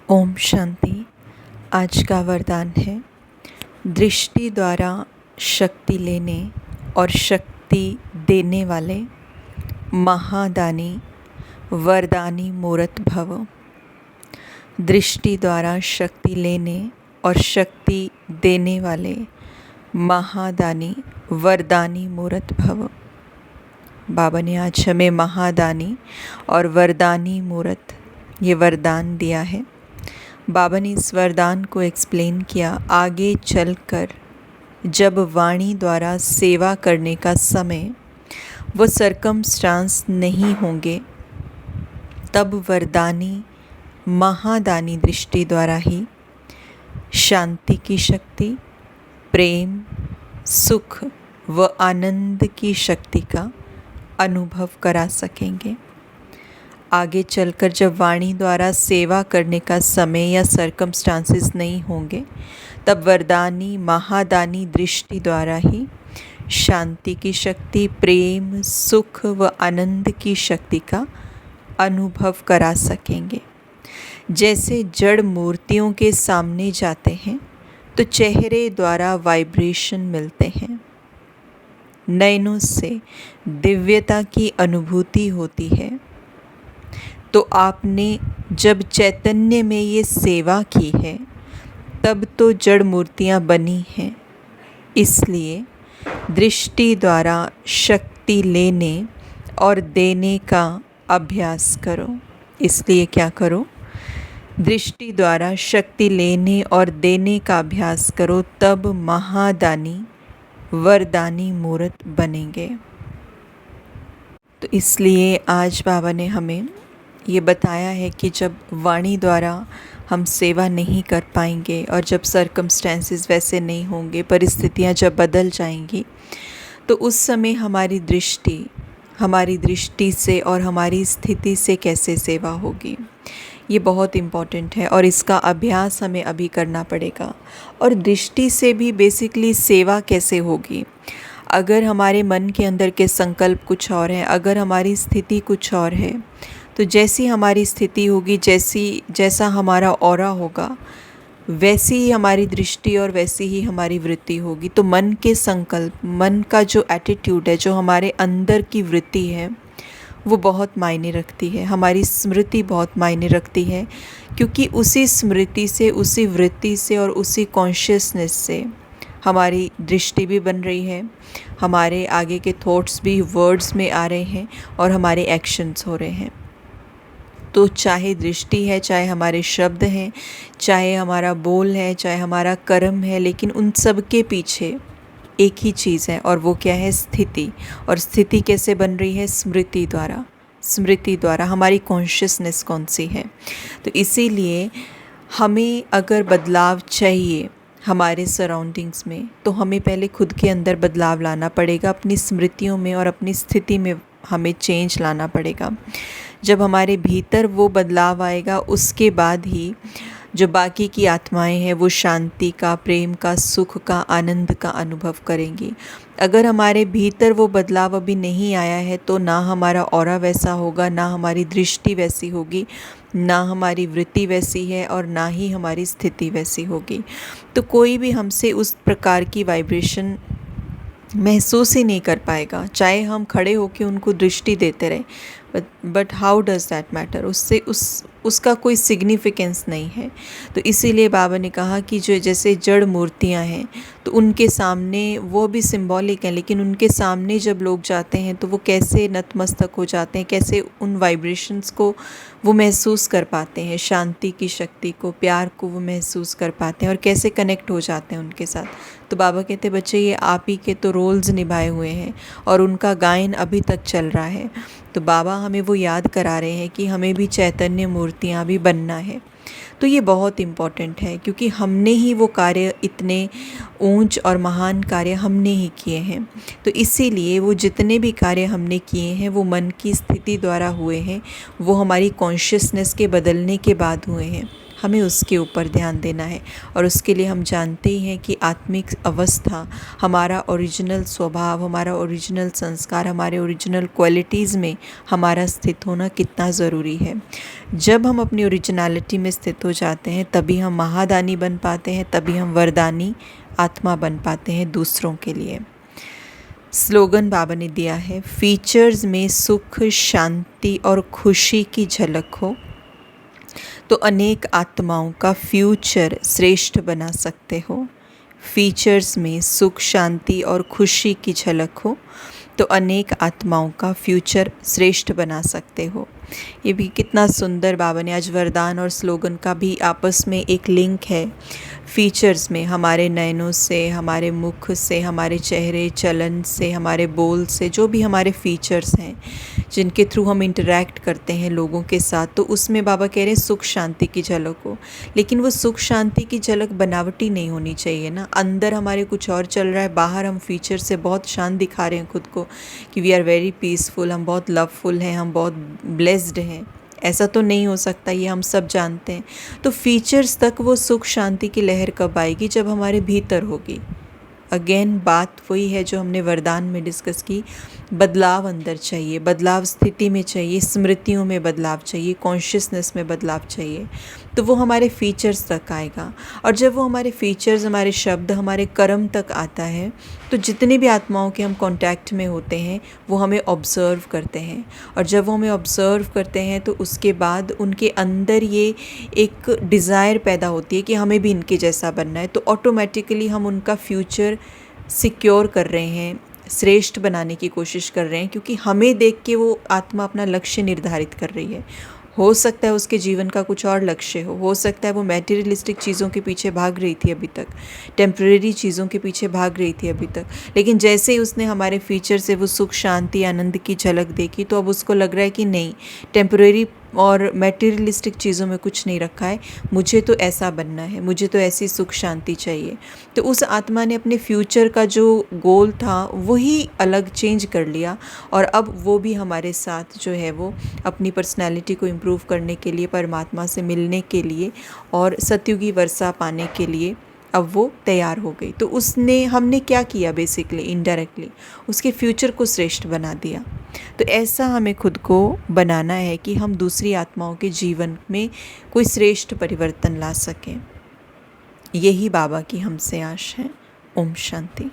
ओम शांति। आज का वरदान है दृष्टि द्वारा शक्ति लेने और शक्ति देने वाले महादानी वरदानी मूर्त भव। दृष्टि द्वारा शक्ति लेने और शक्ति देने वाले महादानी वरदानी मूर्त भव। बाबा ने आज हमें महादानी और वरदानी मूर्त ये वरदान दिया है। बाबा ने इस वरदान को एक्सप्लेन किया, आगे चलकर जब वाणी द्वारा सेवा करने का समय वो सरकमस्टांस नहीं होंगे, तब वरदानी महादानी दृष्टि द्वारा ही शांति की शक्ति, प्रेम, सुख व आनंद की शक्ति का अनुभव करा सकेंगे। आगे चलकर जब वाणी द्वारा सेवा करने का समय या सरकमस्टांसेस नहीं होंगे, तब वरदानी महादानी दृष्टि द्वारा ही शांति की शक्ति, प्रेम, सुख व आनंद की शक्ति का अनुभव करा सकेंगे। जैसे जड़ मूर्तियों के सामने जाते हैं तो चेहरे द्वारा वाइब्रेशन मिलते हैं, नयनों से दिव्यता की अनुभूति होती है। तो आपने जब चैतन्य में ये सेवा की है तब तो जड़ मूर्तियाँ बनी हैं। इसलिए दृष्टि द्वारा शक्ति लेने और देने का अभ्यास करो। इसलिए क्या करो? दृष्टि द्वारा शक्ति लेने और देने का अभ्यास करो, तब महादानी वरदानी मूर्त बनेंगे। तो इसलिए आज बाबा ने हमें ये बताया है कि जब वाणी द्वारा हम सेवा नहीं कर पाएंगे और जब सरकमस्टेंसेस वैसे नहीं होंगे, परिस्थितियाँ जब बदल जाएंगी, तो उस समय हमारी दृष्टि से और हमारी स्थिति से कैसे सेवा होगी, ये बहुत इम्पॉर्टेंट है और इसका अभ्यास हमें अभी करना पड़ेगा। और दृष्टि से भी बेसिकली सेवा कैसे होगी? अगर हमारे मन के अंदर के संकल्प कुछ और हैं, अगर हमारी स्थिति कुछ और है, तो जैसी हमारी स्थिति होगी, जैसा हमारा ऑरा होगा, वैसी ही हमारी दृष्टि और वैसी ही हमारी वृत्ति होगी। तो मन के संकल्प, मन का जो एटीट्यूड है, जो हमारे अंदर की वृत्ति है, वो बहुत मायने रखती है। हमारी स्मृति बहुत मायने रखती है, क्योंकि उसी स्मृति से, उसी वृत्ति से और उसी कॉन्शियसनेस से हमारी दृष्टि भी बन रही है, हमारे आगे के थॉट्स भी वर्ड्स में आ रहे हैं और हमारे एक्शंस हो रहे हैं। तो चाहे दृष्टि है, चाहे हमारे शब्द हैं, चाहे हमारा बोल है, चाहे हमारा कर्म है, लेकिन उन सब के पीछे एक ही चीज़ है और वो क्या है? स्थिति। और स्थिति कैसे बन रही है? स्मृति द्वारा। स्मृति द्वारा हमारी कॉन्शियसनेस कौन सी है। तो इसीलिए हमें अगर बदलाव चाहिए हमारे सराउंडिंग्स में, तो हमें पहले खुद के अंदर बदलाव लाना पड़ेगा, अपनी स्मृतियों में और अपनी स्थिति में हमें चेंज लाना पड़ेगा। जब हमारे भीतर वो बदलाव आएगा, उसके बाद ही जो बाकी की आत्माएं हैं वो शांति का, प्रेम का, सुख का, आनंद का अनुभव करेंगी। अगर हमारे भीतर वो बदलाव अभी नहीं आया है, तो ना हमारा ऑरा वैसा होगा, ना हमारी दृष्टि वैसी होगी, ना हमारी वृत्ति वैसी है और ना ही हमारी स्थिति वैसी होगी। तो कोई भी हमसे उस प्रकार की वाइब्रेशन महसूस ही नहीं कर पाएगा, चाहे हम खड़े होकर उनको दृष्टि देते रहे। But how does that matter? उससे उसका कोई सिग्निफिकेंस नहीं है। तो इसीलिए बाबा ने कहा कि जो जैसे जड़ मूर्तियां हैं, तो उनके सामने वो भी सिंबॉलिक हैं, लेकिन उनके सामने जब लोग जाते हैं तो वो कैसे नतमस्तक हो जाते हैं, कैसे उन वाइब्रेशंस को वो महसूस कर पाते हैं, शांति की शक्ति को, प्यार को वो महसूस कर पाते हैं और कैसे कनेक्ट हो जाते हैं उनके साथ। तो बाबा कहते, बच्चे ये आप ही के तो रोल्स निभाए हुए हैं और उनका गायन अभी तक चल रहा है। तो बाबा हमें वो याद करा रहे हैं कि हमें भी चैतन्य मूर्तियाँ भी बनना है। तो ये बहुत इम्पॉर्टेंट है, क्योंकि हमने ही वो कार्य, इतने ऊंच और महान कार्य हमने ही किए हैं। तो इसीलिए वो जितने भी कार्य हमने किए हैं वो मन की स्थिति द्वारा हुए हैं, वो हमारी कॉन्शियसनेस के बदलने के बाद हुए हैं। हमें उसके ऊपर ध्यान देना है। और उसके लिए हम जानते ही हैं कि आत्मिक अवस्था, हमारा ओरिजिनल स्वभाव, हमारा ओरिजिनल संस्कार, हमारे ओरिजिनल क्वालिटीज़ में हमारा स्थित होना कितना ज़रूरी है। जब हम अपनी ओरिजिनलिटी में स्थित हो जाते हैं तभी हम महादानी बन पाते हैं, तभी हम वरदानी आत्मा बन पाते हैं दूसरों के लिए। स्लोगन बाबा ने दिया है, फीचर्स में सुख, शांति और खुशी की झलक हो तो अनेक आत्माओं का फ्यूचर श्रेष्ठ बना सकते हो। फीचर्स में सुख, शांति और खुशी की झलक हो तो अनेक आत्माओं का फ्यूचर श्रेष्ठ बना सकते हो। ये भी कितना सुंदर बाबा ने आज वरदान और स्लोगन का भी आपस में एक लिंक है। फीचर्स में हमारे नयनों से, हमारे मुख से, हमारे चेहरे चलन से, हमारे बोल से, जो भी हमारे फीचर्स हैं जिनके थ्रू हम इंटरेक्ट करते हैं लोगों के साथ, तो उसमें बाबा कह रहे हैं सुख शांति की झलक हो। लेकिन वो सुख शांति की झलक बनावटी नहीं होनी चाहिए ना। अंदर हमारे कुछ और चल रहा है, बाहर हम फीचर से बहुत शांत दिखा रहे हैं खुद को कि वी आर वेरी पीसफुल, हम बहुत लवफुल हैं, हम बहुत ब्लेस्ड हैं। ऐसा तो नहीं हो सकता, ये हम सब जानते हैं। तो फीचर्स तक वो सुख शांति की लहर कब आएगी? जब हमारे भीतर होगी। अगेन बात वही है जो हमने वरदान में डिस्कस की, बदलाव अंदर चाहिए, बदलाव स्थिति में चाहिए, स्मृतियों में बदलाव चाहिए, कॉन्शियसनेस में बदलाव चाहिए, तो वो हमारे फीचर्स तक आएगा। और जब वो हमारे फीचर्स, हमारे शब्द, हमारे कर्म तक आता है तो जितनी भी आत्माओं के हम कांटेक्ट में होते हैं वो हमें ऑब्ज़र्व करते हैं। और जब वो हमें ऑब्ज़र्व करते हैं तो उसके बाद उनके अंदर ये एक डिज़ायर पैदा होती है कि हमें भी इनके जैसा बनना है। तो ऑटोमेटिकली हम उनका फ्यूचर सिक्योर कर रहे हैं, श्रेष्ठ बनाने की कोशिश कर रहे हैं, क्योंकि हमें देख के वो आत्मा अपना लक्ष्य निर्धारित कर रही है। हो सकता है उसके जीवन का कुछ और लक्ष्य हो सकता है वो मैटेरियलिस्टिक चीज़ों के पीछे भाग रही थी अभी तक, टेम्परेरी चीज़ों के पीछे भाग रही थी अभी तक, लेकिन जैसे ही उसने हमारे फीचर से वो सुख शांति आनंद की झलक देखी तो अब उसको लग रहा है कि नहीं, टेम्परेरी और मैटेरियलिस्टिक चीज़ों में कुछ नहीं रखा है, मुझे तो ऐसा बनना है, मुझे तो ऐसी सुख शांति चाहिए। तो उस आत्मा ने अपने फ्यूचर का जो गोल था वही अलग चेंज कर लिया और अब वो भी हमारे साथ जो है वो अपनी पर्सनैलिटी को इम्प्रूव करने के लिए, परमात्मा से मिलने के लिए और सतयुगी वर्षा पाने के लिए अब वो तैयार हो गई। तो हमने क्या किया? बेसिकली इनडायरेक्टली उसके फ्यूचर को श्रेष्ठ बना दिया। तो ऐसा हमें खुद को बनाना है कि हम दूसरी आत्माओं के जीवन में कोई श्रेष्ठ परिवर्तन ला सकें। यही बाबा की हमसे आश है। ओम शांति।